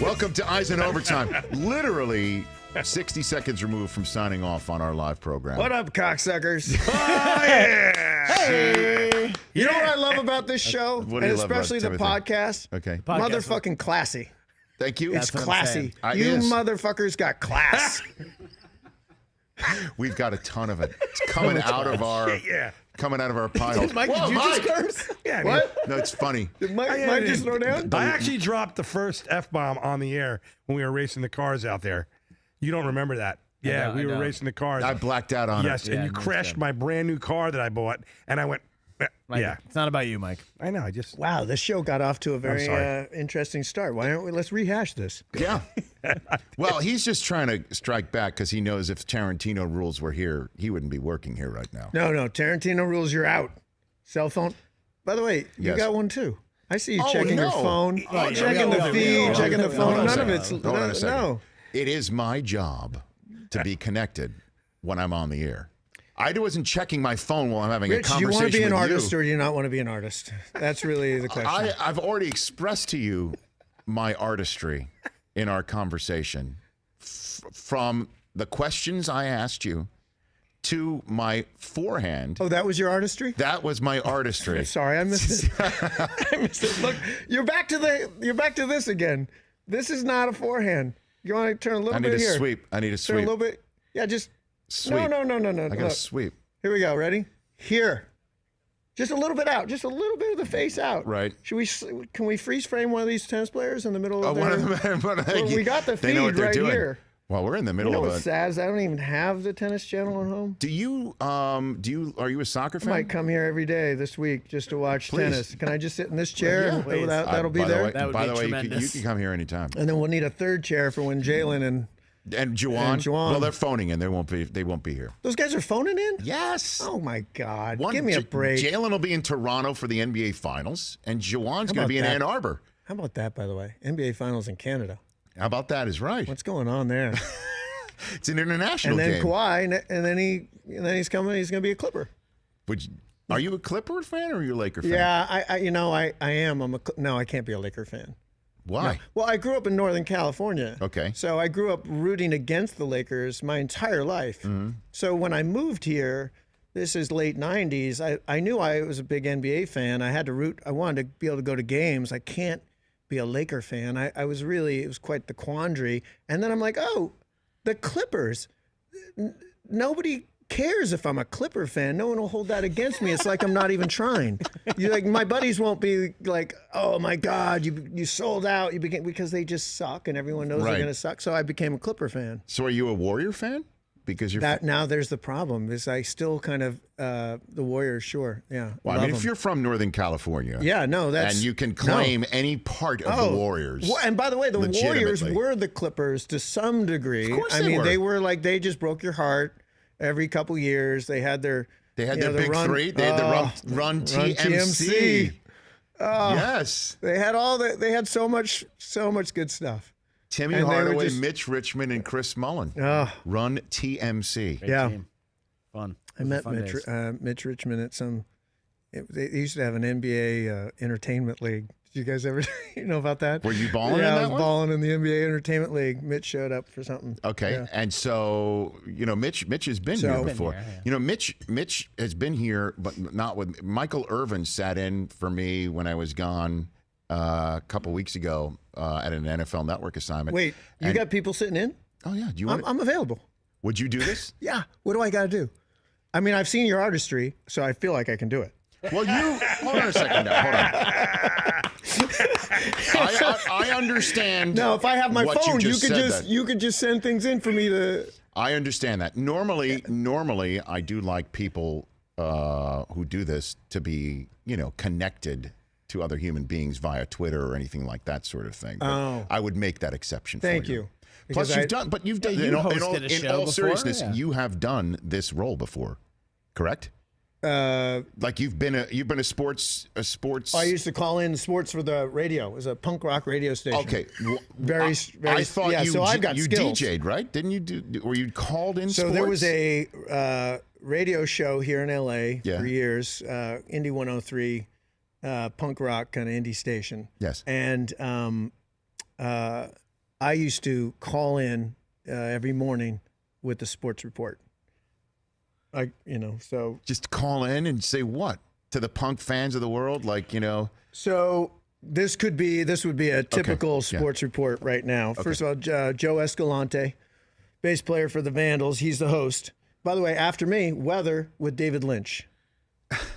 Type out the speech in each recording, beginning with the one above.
Welcome to Eisen Overtime. Literally 60 seconds removed from signing off on our live program. What up, cocksuckers? Oh, yeah. Hey. You know what I love about this show? What do you love about especially the Timothy? podcast? Okay. Motherfucking classy. Thank you. It's classy. It You is. motherfuckers got class. We've got a ton of it. It's coming out of our coming out of our pile. Mike, Whoa, did you Mike! just curse? Yeah, what? No, it's funny. Did Mike just throw down? I actually dropped the first F-bomb on the air when we were racing the cars out there. You don't remember that? Yeah, we were racing the cars. I blacked out on it. Yes, and you crashed my brand new car that I bought, and I went, Mike, yeah. It's not about you, Mike. I know, I just... Wow, this show got off to a very sorry. interesting start. Why don't we? Let's rehash this. Yeah. Well, he's just trying to strike back because he knows if Tarantino rules were here, he wouldn't be working here right now. No, Tarantino rules, you're out. Cell phone. By the way, you Yes. got one too. I see you Oh, checking your no. phone, Oh, yeah, checking we the all do. feed, checking the Hold phone. on a None of second. it's Hold on a second. no. It is my job to be connected when I'm on the air. I wasn't checking my phone while I'm having Rich, a do you conversation want to be an with artist you. or do you not want to be an artist? That's really the question. I've already expressed to you my artistry in our conversation from the questions I asked you to my forehand. Oh, that was your artistry? That was my artistry. Sorry, I missed it. I missed it. Look, you're back to this again. This is not a forehand. You want to turn a little I bit need here? a sweep. I need a Turn a sweep. little bit. Yeah, just Sweep. No. I got Look. a sweep. Here we go. Ready? Here. Just a little bit out. Just a little bit of the face out. Right. Can we freeze frame one of these tennis players in the middle of One their... of them. Well, we got the They know what feed they're right doing. here. Well, we're in the You middle know of what's sad is I don't even have the tennis channel at home. Do you are you a soccer I fan? might come here every day this week just to watch Please. tennis. Can I just sit in this chair? Yeah, and please. that'll be by there. The way, That would by be the way, you tremendous. can come here anytime. And then we'll need a third chair for when Jalen and Juwan. Juwan. Well, they're phoning in. They won't be here. those guys are phoning in. Yes. Oh my God! One- Give me a break. Jalen will be in Toronto for the NBA Finals, and Juwan's going about to be in that? Ann Arbor. How about that, by the way? NBA Finals in Canada. How about that? Is right. What's going on there? It's an international And then game. Kawhi, and then he's coming. He's going to be a Clipper. Are you a Clipper fan or are you a Laker fan? Yeah, I am. No, I can't be a Laker fan. Why? Well, I grew up in Northern California. Okay. So I grew up rooting against the Lakers my entire life. Mm-hmm. So when I moved here, this is late 90s, I knew I was a big NBA fan. I had to root. I wanted to be able to go to games. I can't be a Laker fan. It was quite the quandary. And then I'm like, oh, the Clippers. Nobody cares if I'm a Clipper fan. No one will hold that against me. It's like I'm not even trying. My buddies won't be like, "Oh my God, you sold out." Because they just suck, and everyone knows Right. they're going to suck. So I became a Clipper fan. So are you a Warrior fan? Because you're Now there's the problem. Is I still kind of the Warriors. Sure, yeah. Well, I love mean, if them. you're from Northern California, yeah, no, that's and you can claim any part of the Warriors. Well, and by the way, the Warriors legitimately. were the Clippers to some degree. Of course I they mean, were. they were like they just broke your heart every couple years. They had their their the big run, three. They had the run TMC. Yes. They had they had so much good stuff. Timmy And they were Hardaway, just- Mitch Richmond, and Chris Mullen. Oh, Run TMC. Great Yeah. team. Fun. I met Fun days. Mitch Richmond at they used to have an NBA entertainment league. Did you guys ever know about that? Were you balling Yeah, in I that was one? balling in the NBA entertainment league. Mitch showed up for something. Okay, Yeah. and so Mitch has been So- here Been before. here, yeah. Mitch has been here, but not with Michael Irvin. Sat in for me when I was gone a couple weeks ago at an NFL Network assignment. Wait, you And- got people sitting in? Oh yeah, do you want? I'm available. Would you do this? Yeah. What do I got to do? I mean, I've seen your artistry, so I feel like I can do it. Well, hold on a second now. Hold on. I understand. No, if I have my what phone, you said could that. you could just send things in for me to. I understand that. Normally, I do like people who do this to be, connected to other human beings via Twitter or anything like that sort of thing. But Oh. I would make that exception. Thank for you. Plus, Because you've done. you in all, hosted a in show all before? seriousness, Yeah. you have done this role before, correct? Like you've been a sports. I used to call in sports for the radio. It was a punk rock radio station. Okay. Very. I thought yeah, you so I've got you skills. DJ'd, right? Didn't you or you called in So sports? there was a radio show here in LA Yeah. for years, Indie 103, punk rock kind of indie station. Yes. And I used to call in every morning with the sports report. So Just call in and say what to the punk fans of the world, So this would be a typical sports report right now. First of all, Joe Escalante, bass player for the Vandals. He's the host. By the way, after me, weather with David Lynch.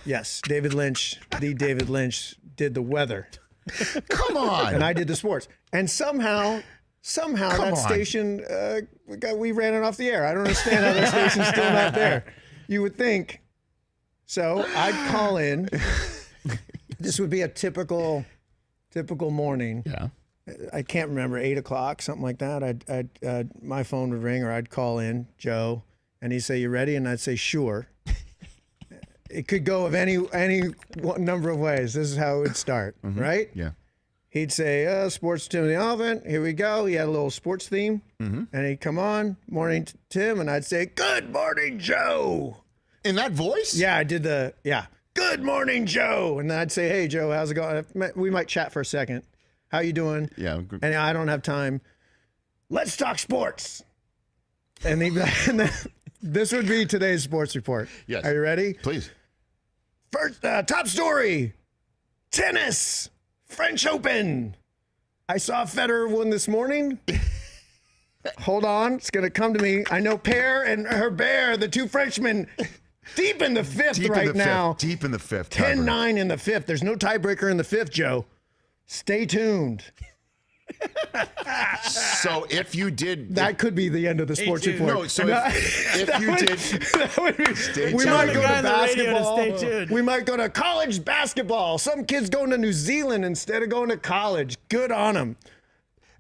Yes, David Lynch did the weather. Come on. And I did the sports. And somehow that station, we ran it off the air. I don't understand how that station's still not there. You would think. So I'd call in. This would be a typical morning. Yeah. I can't remember, 8 o'clock, something like that. My phone would ring, or I'd call in Joe, and he'd say, "You ready?" And I'd say, "Sure." It could go of any number of ways. This is how it would start, right? Yeah. He'd say, "Sports Tim the Elephant, here we go." He had a little sports theme, and he'd come on, "Morning, Tim," and I'd say, "Good morning, Joe." In that voice? Yeah, I did "Good morning, Joe," and then I'd say, "Hey, Joe, how's it going? We might chat for a second. How you doing?" Yeah. And I don't have time. "Let's talk sports." And then this would be today's sports report. Yes. Are you ready? Please. First, top story: tennis, French Open. I saw Federer win this morning. Hold on, it's gonna come to me. I know Pear and Herbert, the two Frenchmen, deep in the fifth now. Deep in the fifth. 10-9 in the fifth. There's no tiebreaker in the fifth, Joe. Stay tuned. So if you did, That could be the end of the sports report. no. So if you did, That would be, Stay we tuned. might The go guy to on the radio to basketball. stay tuned. We might go to college basketball. Some kids going to New Zealand instead of going to college. Good on them.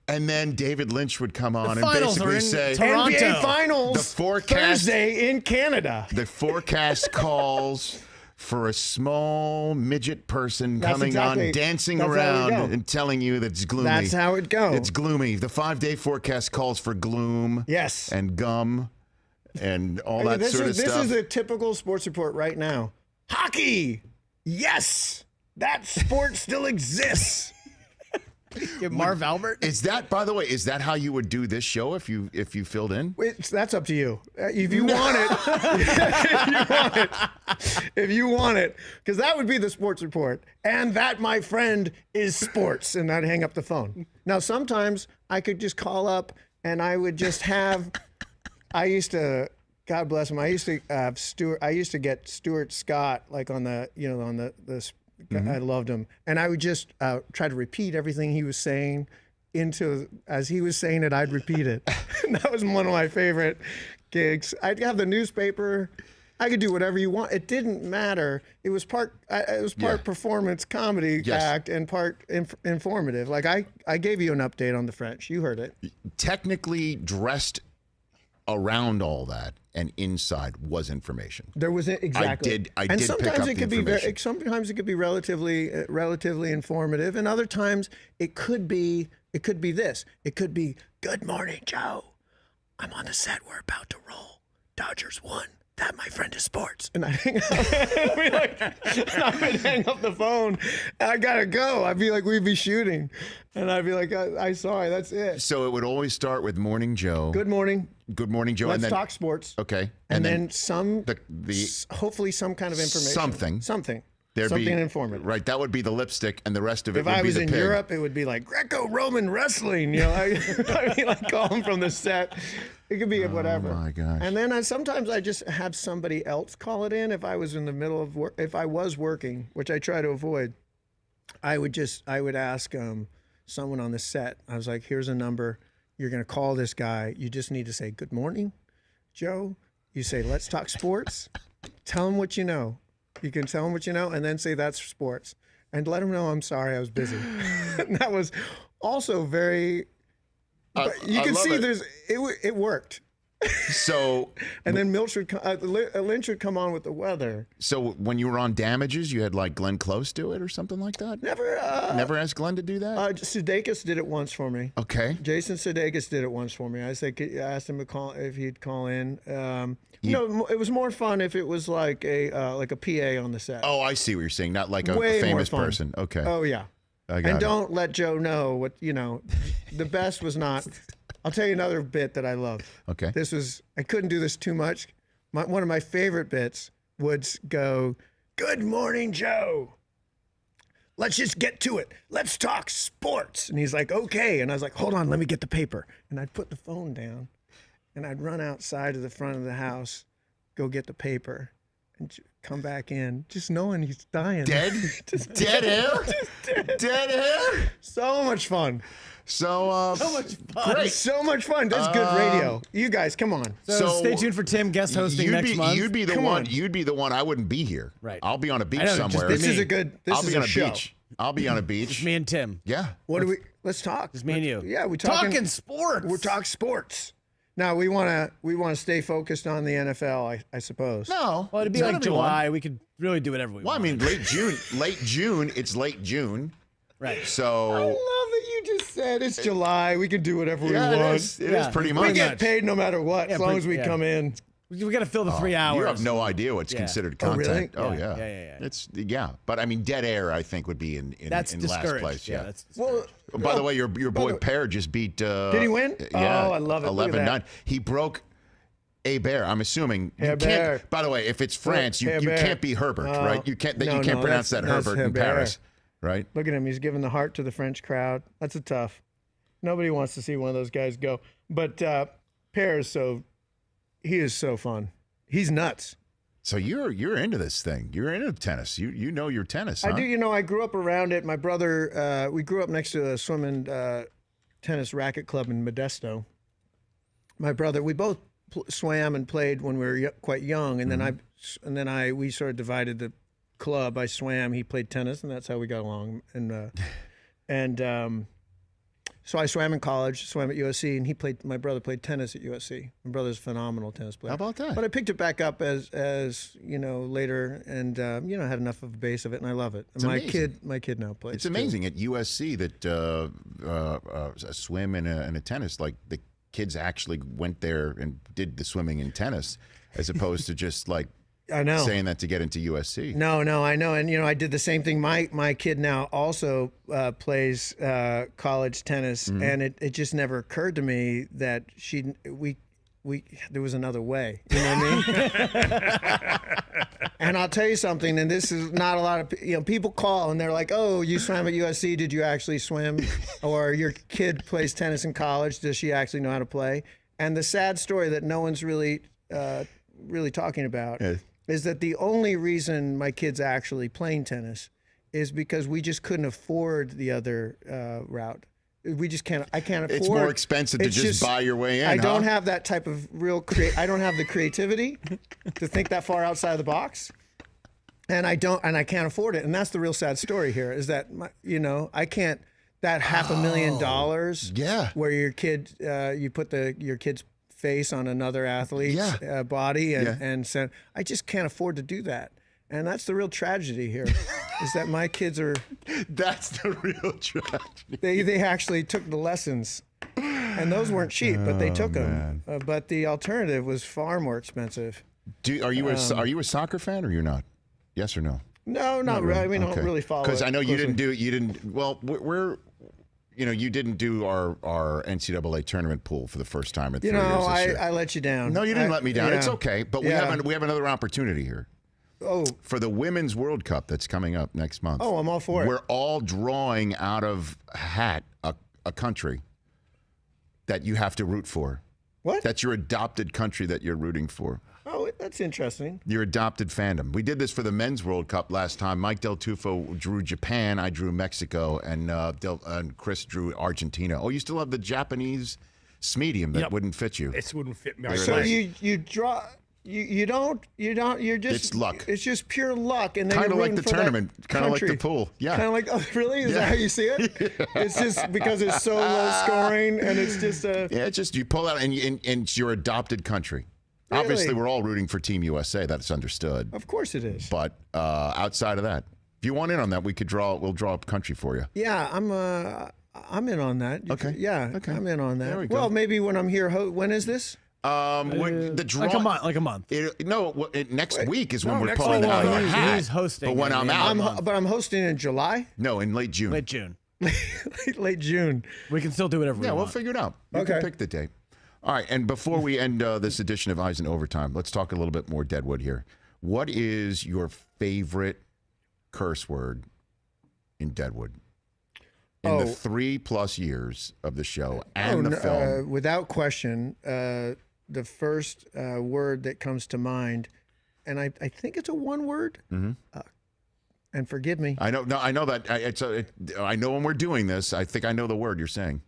and then David Lynch would come on and finals are basically in say, Toronto. NBA Finals The forecast- Thursday in Canada. the forecast calls for a small midget person That's coming exactly- on, dancing that's how we around go. and telling you that it's gloomy. That's how it goes. It's gloomy. The 5-day forecast calls for gloom. Yes. And gum and all that this sort is, of this stuff. is a typical sports report right now. Hockey. Yes. That sport still exists. Marv Albert. Is that, by the way, is that how you would do this show if you filled in? That's up to you. If you want it, if you want it, because that would be the sports report. And that, my friend, is sports. And I'd hang up the phone. Now, sometimes I could just call up and I would just have, I used to, God bless him, I used to have I used to get Stuart Scott, like on the, on the I loved him. And I would just try to repeat everything he was saying as he was saying it, I'd repeat it. And that was one of my favorite gigs. I'd have the newspaper. I could do whatever you want. It didn't matter. It was part performance comedy act and part informative. Like I gave you an update on the French. You heard it. Technically dressed around all that and inside was information. There was exactly. I did pick up the information. Sometimes it could be relatively informative, and other times it could be this. It could be, "Good morning, Joe. I'm on the set. We're about to roll. Dodgers won. That, my friend, is sports." And I hang up. I would hang up the phone. I gotta go. I'd be like, we'd be shooting, and I'd be like, I sorry, that's it. So it would always start with "Morning Joe." Good morning. Good morning, Joe. Let's and then, talk sports. Okay. And then some, the hopefully some kind of information. Something. there'd Something be informative. Right. That would be the lipstick, and the rest of it If would I be was the in pig. Europe, it would be like Greco-Roman wrestling. I mean, like call them from the set. It could be whatever. Oh my gosh. And then sometimes I just have somebody else call it in if I was in the middle of work. If I was working, which I try to avoid, I would ask someone on the set. I was like, "Here's a number. You're going to call this guy. You just need to say, 'Good morning, Joe.' You say, 'Let's talk sports.' Tell him what you know. You can tell him what you know and then say that's sports. And let him know I'm sorry I was busy." And that was also very, but you can love see it. it worked. So, And then Lynch would come on with the weather. so when you were on Damages, you had like Glenn Close do it or something like that? Never asked Glenn to do that? Sudeikis did it once for me. Okay. Jason Sudeikis did it once for me. I asked him to call if he'd call in. It was more fun if it was like a PA on the set. Oh, I see what you're saying. Not like a Way more famous fun. person. Okay. Oh yeah. I got And it. don't let Joe know what, the best was not. I'll tell you another bit that I love. Okay. I couldn't do this too much. One of my favorite bits would go, "Good morning, Joe. Let's just get to it. Let's talk sports." And he's like, "Okay." And I was like, "Hold on, let me get the paper." And I'd put the phone down and I'd run outside to the front of the house, go get the paper, and come back in, just knowing he's dying. Dead? Just Dead air? dead. Dead air? So much fun. So much fun. great. So much fun. That's good radio. You guys, come on. So, So stay tuned for Tim guest hosting You'd next be, month. you'd be the Come one. on. You'd be the one. I wouldn't be here. Right. I'll be on a beach I know, just somewhere. be This me. is a good. This I'll is be on a show. beach. I'll be on a beach. Just me and Tim. Yeah. What do we? Let's talk. Just me and you. Yeah, we Talking sports. We're talking sports. Now we want to stay focused on the NFL, I suppose. No. Well, it'd be it's like gonna one. July. We could really do whatever we Well, I want. mean, late June. Late June. It's late June. right. I So love that you just said it's July. We can do whatever yeah, we want. it is. It is Yeah. pretty We much. get paid no matter what, Yeah, as long pretty- as we yeah. come in. We got to fill the 3 hours. You have no idea what's Yeah. considered Oh, really? content. Oh, Yeah, yeah. yeah. It's but I mean, dead air. I think would be in That's last discouraged. place. Yeah. Yeah. That's Well, By the way, your boy Pear just beat. Did he win? Yeah, Oh, I love it. Look at 11-9. He broke a bear. I'm assuming. You Herbert. can't. By the way, if it's France, you Herbert. can't be Herbert, right? You can't. You can't pronounce that that's Herbert in Herbert. Paris, right? Look at him. He's giving the heart to the French crowd. That's a tough. Nobody wants to see one of those guys go. But Pear is he is so fun. He's nuts. So you're into this thing. You're into tennis. You know your tennis. Huh? I do. I grew up around it. My brother, we grew up next to a swimming tennis racket club in Modesto. My brother, we both swam and played when we were quite young, and then we sort of divided the club. I swam, he played tennis, and that's how we got along. And so I swam in college, swam at USC, and my brother played tennis at USC. My brother's a phenomenal tennis player. How about that? But I picked it back up as later, and had enough of a base of it, and I love it. And my kid now plays. It's amazing at USC that a swim and a tennis, like the kids actually went there and did the swimming and tennis, as opposed to just like I know. saying that to get into USC. No, I know, and I did the same thing. My kid now also plays college tennis, and it just never occurred to me that there was another way. You know what I mean? And I'll tell you something, and this is not a lot of people call and they're like, "Oh, you swam at USC? Did you actually swim?" Or your kid plays tennis in college. Does she actually know how to play? And the sad story that no one's really talking about is that the only reason my kid's actually playing tennis is because we just couldn't afford the other route. We just can't. I can't afford. It's more expensive to just buy your way in. I don't have that type of I don't have the creativity to think that far outside the box, and I can't afford it. And that's the real sad story here. Is that I can't. That $500,000. Yeah. Where your kid, you put your kid's face on another athlete's body and send. I just can't afford to do that. And that's the real tragedy here, is that my kids are. That's the real tragedy. They actually took the lessons, and those weren't cheap, but they took them. But the alternative was far more expensive. Are you a soccer fan or you're not? Yes or no? No, not really. I mean, I don't really follow. Because I know you closely. didn't do. Well, you didn't do our NCAA tournament pool for the first time in 3 years this year. I let you down. No, you didn't let me down. Yeah. It's okay, but we have another opportunity here. Oh, For the Women's World Cup that's coming up next month. Oh, I'm all for it. We're all drawing out of a hat a country that you have to root for. what? That's your adopted country that you're rooting for. Oh, that's interesting. Your adopted fandom. We did this for the Men's World Cup last time. Mike Del Tufo drew Japan. I drew Mexico. And Chris drew Argentina. Oh, you still have the Japanese medium that wouldn't fit you. This wouldn't fit me. There So it is. you draw. You don't. You're just. It's luck. It's just pure luck, and then Kind of you're like the rooting for that tournament. Kind of like the country. pool. Yeah. Kind of like, oh, really? Is that how you see it? It's just because it's so low scoring, and it's just a. Yeah, it's just you pull out and it's your adopted country. Really? Obviously, we're all rooting for Team USA. That's understood. Of course it is. But outside of that, if you want in on that, we'll draw up country for you. Yeah, I'm in on that. Okay. Yeah, Okay. I'm in on that. There we go. Well, maybe when I'm here. When is this? The draw, like a month. Next week is when no, we're next pulling week. out of the he's hat. hosting But when it, I'm yeah. out, But I'm hosting in July, no, in late June. Late June. late June. We can still do whatever we Yeah, want. we'll figure it out. You Okay. can pick the date. All right, and before we end this edition of Eisen Overtime, let's talk a little bit more Deadwood here. What is your favorite curse word in Deadwood? In the 3+ years of the show and the film. Without question, the first word that comes to mind, and I think it's a one word. And forgive me, I know. No, I know that. I know when we're doing this. I think I know the word you're saying.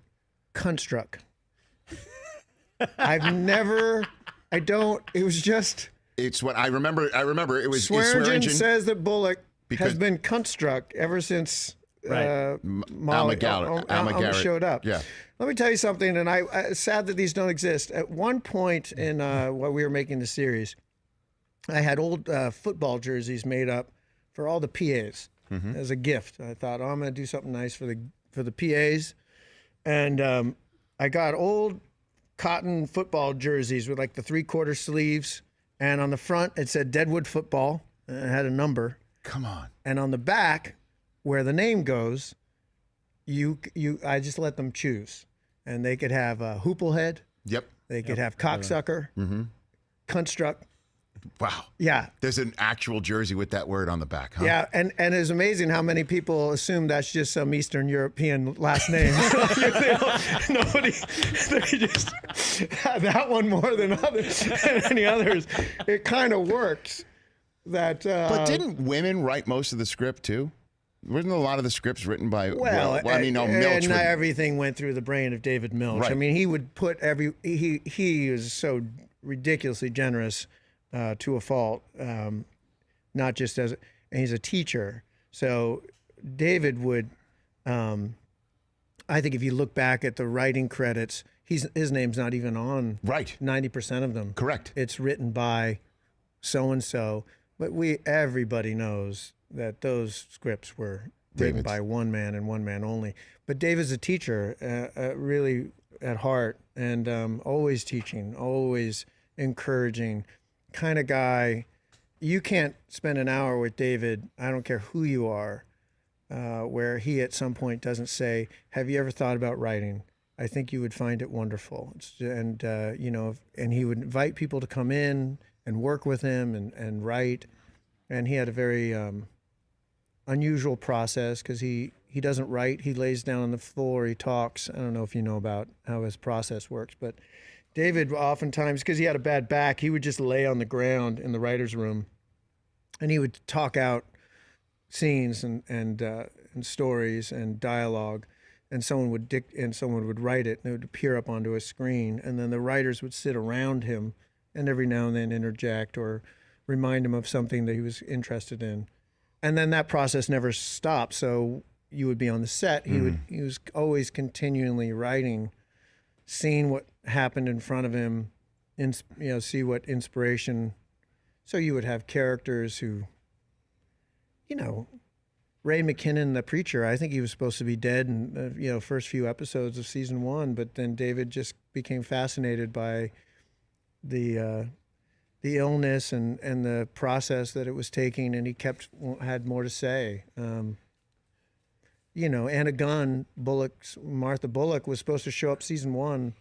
construct. I've never. I don't. It was just. It's what I remember. It was Swearingen says that Bullock Because- has been construct ever since Right. Molly Garrett showed up. Yeah. Let me tell you something, and it's sad that these don't exist. At one point in while we were making the series, I had old football jerseys made up for all the PAs as a gift. I thought, I'm going to do something nice for the PAs, and I got old cotton football jerseys with like the 3/4 sleeves, and on the front it said Deadwood Football, and it had a number. Come on. And on the back, where the name goes, I just let them choose, and they could have Hooplehead, Yep. they could have Cocksucker, Construct. Wow. Yeah, There's an actual jersey with that word on the back, huh? yeah, and it's amazing how many people assume that's just some Eastern European last name. Nobody, they just have that one more than any others. It kind of works. That, But didn't women write most of the script too? Wasn't a lot of the scripts written by? Milch and would- everything went through the brain of David Milch. Right. I mean, he would put he is so ridiculously generous to a fault. Not just and he's a teacher, so David would. I think if you look back at the writing credits, his name's not even on Right. 90% of them. Correct. It's written by so and so, but everybody knows that those scripts were written David's. by one man and one man only. But David's a teacher, really at heart, and always teaching, always encouraging, kind of guy. You can't spend an hour with David, I don't care who you are, where he at some point doesn't say, "Have you ever thought about writing? I think you would find it wonderful." And he would invite people to come in and work with him and write. And he had a very unusual process because he doesn't write. He lays down on the floor. He talks. I don't know if you know about how his process works, but David oftentimes, because he had a bad back, he would just lay on the ground in the writer's room, and he would talk out scenes and stories and dialogue, and someone would write it, and it would appear up onto a screen, and then the writers would sit around him, and every now and then interject or remind him of something that he was interested in. And then that process never stopped. So you would be on the set. He was always continually writing, seeing what happened in front of him, see what inspiration. So you would have characters who, Ray McKinnon, the preacher, I think he was supposed to be dead in the first few episodes of season 1, but then David just became fascinated by the illness and the process that it was taking, and he had more to say. Anna Gunn, Martha Bullock, was supposed to show up season 1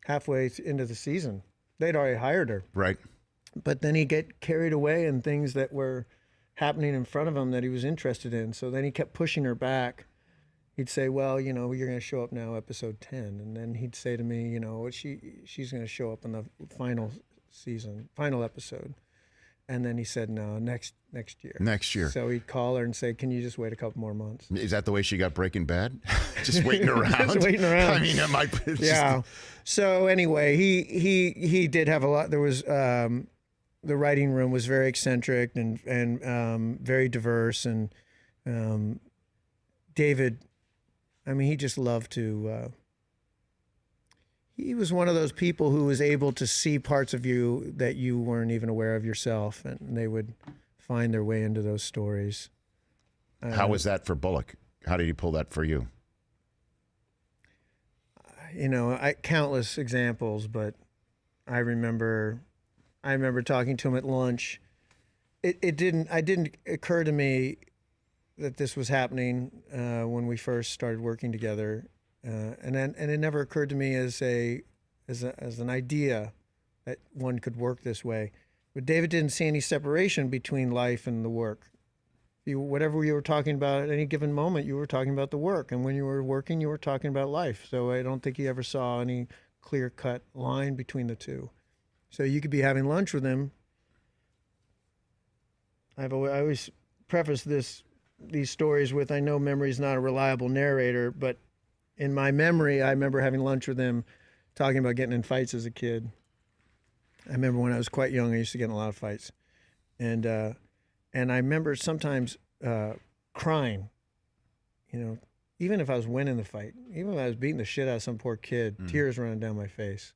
halfway into the season. They'd already hired her. Right. But then he'd get carried away in things that were happening in front of him that he was interested in. So then he kept pushing her back. He'd say, well, you're going to show up now, episode 10. And then he'd say to me, she's going to show up in the final episode. And then he said, no, next year. Next year. So he'd call her and say, can you just wait a couple more months? Is that the way she got Breaking Bad? Just waiting around. Just waiting around. I mean, it might. Yeah. So anyway, he did have a lot. There was the writing room was very eccentric and very diverse, and David, I mean, he just loved to. He was one of those people who was able to see parts of you that you weren't even aware of yourself, and they would find their way into those stories. How was that for Bullock? How did he pull that for you? Countless examples, but I remember talking to him at lunch. It didn't occur to me that this was happening when we first started working together, and it never occurred to me as an idea that one could work this way. But David didn't see any separation between life and the work. Whatever you were talking about at any given moment, you were talking about the work, and when you were working, you were talking about life. So I don't think he ever saw any clear-cut line between the two. So you could be having lunch with him. I always preface these stories with, I know memory's not a reliable narrator, but in my memory, I remember having lunch with him, talking about getting in fights as a kid. I remember when I was quite young, I used to get in a lot of fights, and I remember sometimes crying. You know, even if I was winning the fight, even if I was beating the shit out of some poor kid, tears running down my face,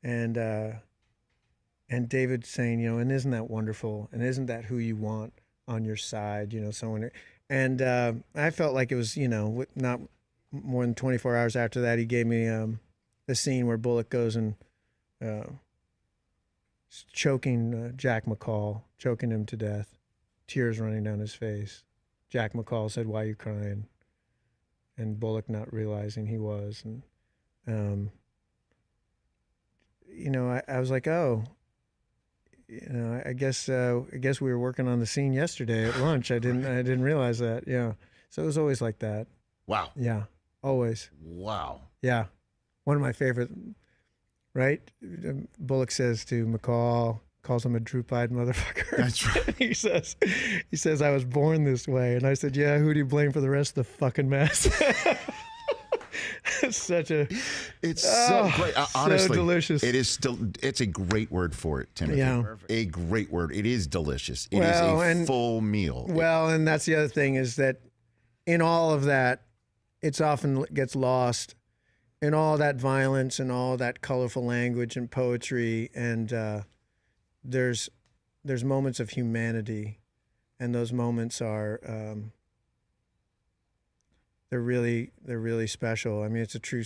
and David saying, you know, and isn't that wonderful, and isn't that who you want on your side, you know, someone, and I felt like it was, you know, not more than 24 hours after that, he gave me the scene where Bullock goes and choking Jack McCall, choking him to death, tears running down his face. Jack McCall said, "Why are you crying?" And Bullock not realizing he was. And, you know, I was like, oh, you know, I guess we were working on the scene yesterday at lunch. I didn't realize that. Yeah. So it was always like that. Wow. Yeah. Always. Wow. Yeah. One of my favorite, right? Bullock says to McCall, calls him a droop-eyed motherfucker. That's right. he says, I was born this way. And I said, yeah, who do you blame for the rest of the fucking mess? It's so great. Honestly, so delicious. It's a great word for it, Timothy. Yeah. A great word. It is delicious. It Well, is a and- full meal. Well, and that's the other thing, is that in all of that, it's often gets lost in all that violence and all that colorful language and poetry. And there's moments of humanity, and those moments are they're really special. I mean, it's a true.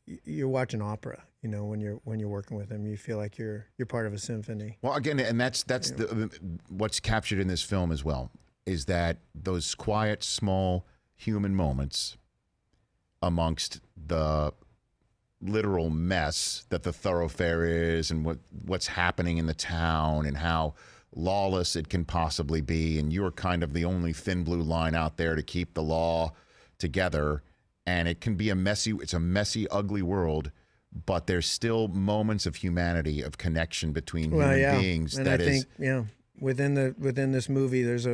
You're watching opera, you know, when you're working with them. You feel like you're part of a symphony. Well, again, and that's what's captured in this film as well, is that those quiet, small human moments amongst the literal mess that the thoroughfare is, and what's happening in the town, and how lawless it can possibly be, and you're kind of the only thin blue line out there to keep the law together, and it can be it's a messy, ugly world, but there's still moments of humanity, of connection between human beings. And I think within this movie, there's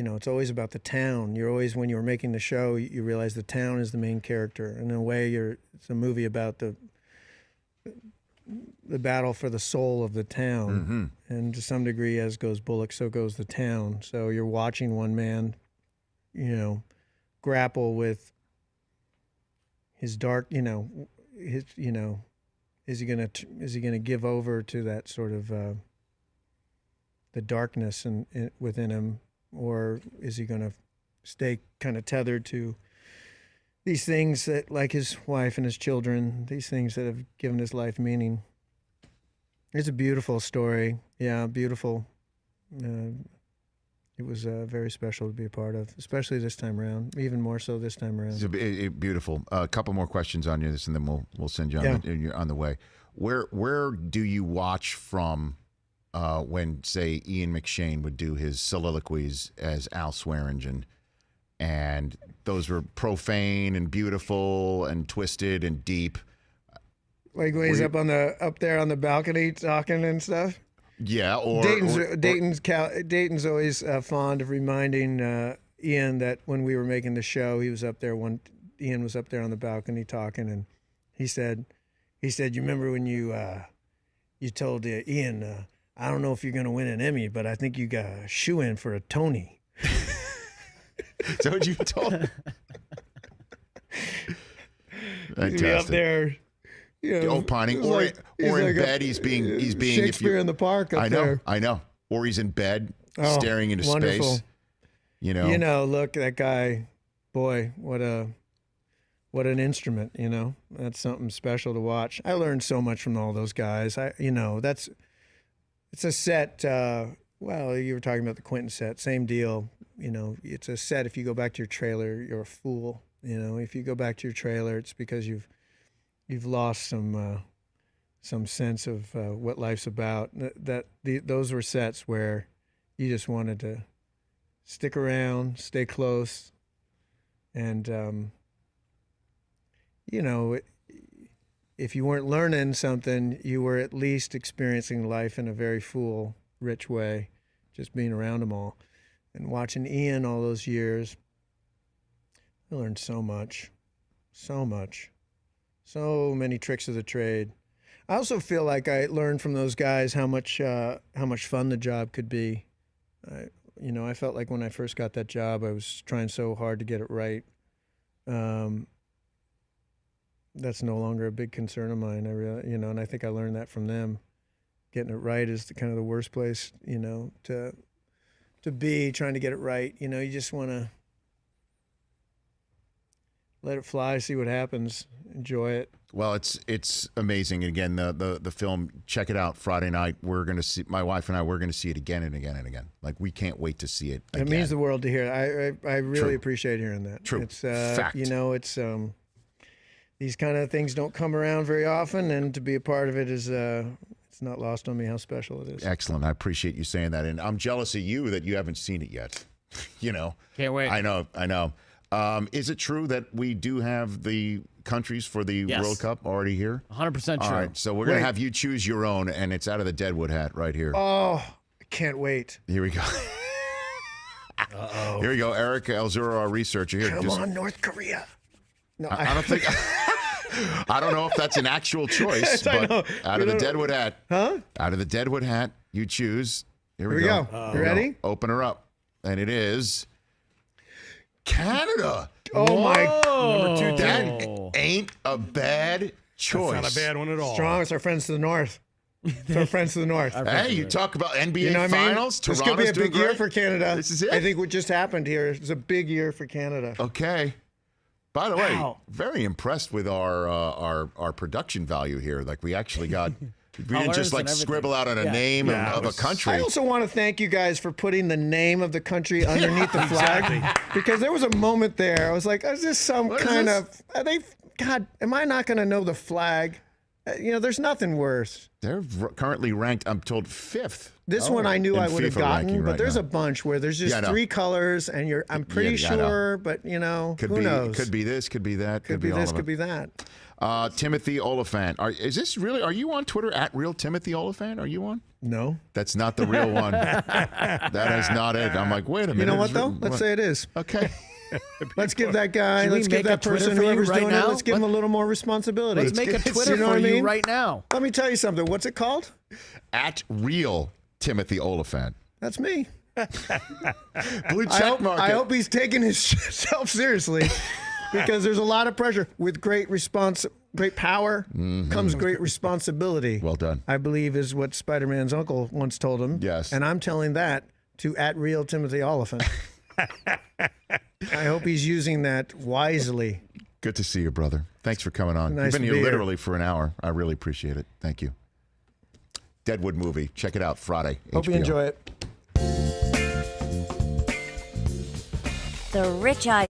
it's always about the town. You're always, when you're making the show, you realize the town is the main character. And in a way, it's a movie about the battle for the soul of the town. Mm-hmm. And to some degree, as goes Bullock, so goes the town. So you're watching one man, grapple with his dark, is he gonna give over to that sort of the darkness within him, or is he gonna stay kind of tethered to these things that, like his wife and his children, these things that have given his life meaning? It's a beautiful story. Yeah, beautiful. It was very special to be a part of, especially this time around, even more so this time around. It's beautiful. A couple more questions on this, and then we'll send you on the way. Where do you watch from when, say, Ian McShane would do his soliloquies as Al Swearingen, and those were profane and beautiful and twisted and deep? Like when he's up there on the balcony talking and stuff. Yeah, Dayton's always fond of reminding Ian that when we were making the show, he was up there. Ian was up there on the balcony talking, and he said, you remember when you told Ian, I don't know if you're going to win an Emmy, but I think you got a shoe in for a Tony. Is that what you told him? He'd be up there. Opining, or in bed, he's being Shakespeare in the park up there. I know. Or he's in bed, staring into wonderful space. Look, that guy, boy, what a what an instrument, you know. That's something special to watch. I learned so much from all those guys. It's a set. Well, you were talking about the Quentin set. Same deal. You know, it's a set. If you go back to your trailer, you're a fool. You know, if you go back to your trailer, it's because you've lost some sense of what life's about. Those were sets where you just wanted to stick around, stay close, and you know, if you weren't learning something, you were at least experiencing life in a very full, rich way, just being around them all. And watching Ian all those years, I learned so much, so many tricks of the trade. I also feel like I learned from those guys how much fun the job could be. I felt like when I first got that job, I was trying so hard to get it right. That's no longer a big concern of mine. And I think I learned that from them. Getting it right is kind of the worst place, to be, trying to get it right. You know, you just want to let it fly, see what happens, enjoy it. Well, it's amazing. Again, the film, check it out Friday night. We're going to see, my wife and I, we're going to see it again and again and again. Like, we can't wait to see it again. It means the world to hear it. I really appreciate hearing that. True. It's, Fact. These kind of things don't come around very often, and to be a part of it is, it's not lost on me how special it is. Excellent. I appreciate you saying that. And I'm jealous of you that you haven't seen it yet. Can't wait. I know. Is it true that we do have the countries for the World Cup already here? 100% true. All right, so we're going to have you choose your own, and it's out of the Deadwood hat right here. Oh, I can't wait. Here we go. Here we go. Eric Elzura, our researcher. Here, Come on, North Korea. No, I don't think... I don't know if that's an actual choice, but out of the Deadwood hat. Huh? Out of the Deadwood hat, you choose. Here we go. You ready? Open her up. And it is Canada. Oh, my. Number 210. That ain't a bad choice. That's not a bad one at all. Strong. It's our friends to the north. It's our friends to the north. Hey, you talk about NBA You know what Finals. I mean? This could be a big year for Canada. This is it. I think what just happened here is a big year for Canada. Okay. By the way, Wow. very impressed with our production value here. Like, we actually got... We didn't just like scribble out on a name of a country. I also want to thank you guys for putting the name of the country underneath the flag, because there was a moment there. I was like, is this some kind of? God, am I not going to know the flag? There's nothing worse. They're currently ranked, I'm told, 5th. This one I knew in I would have FIFA gotten, ranking but right there's now. a bunch where there's just 3 colors, and I'm pretty sure, but Could who be, knows? Could be this, could be that, Could be all this, of could it. be that. Timothy Oliphant. Is this really? Are you on Twitter at Real Timothy Oliphant? Are you on? No. That's not the real one. That is not it. I'm like, wait a minute. You know what, though? What? Let's say it is. Okay. Let's give that guy, Should we let's give make a that Twitter person, for you whoever's right doing now? it, let's give him a little more responsibility. Let's make a Twitter you know for what I you mean? right now. Let me tell you something. What's it called? At Real Timothy Oliphant. That's me. Blue check mark. I hope he's taking himself seriously, because there's a lot of pressure. With great power comes great responsibility. Well done. I believe is what Spider-Man's uncle once told him. Yes. And I'm telling that to at Real Timothy Oliphant. I hope he's using that wisely. Good to see you, brother. Thanks for coming on. Nice You've been to here be here. literally for an hour. I really appreciate it. Thank you. Deadwood movie. Check it out Friday. Hope you HBO. enjoy it. The Rich Eisen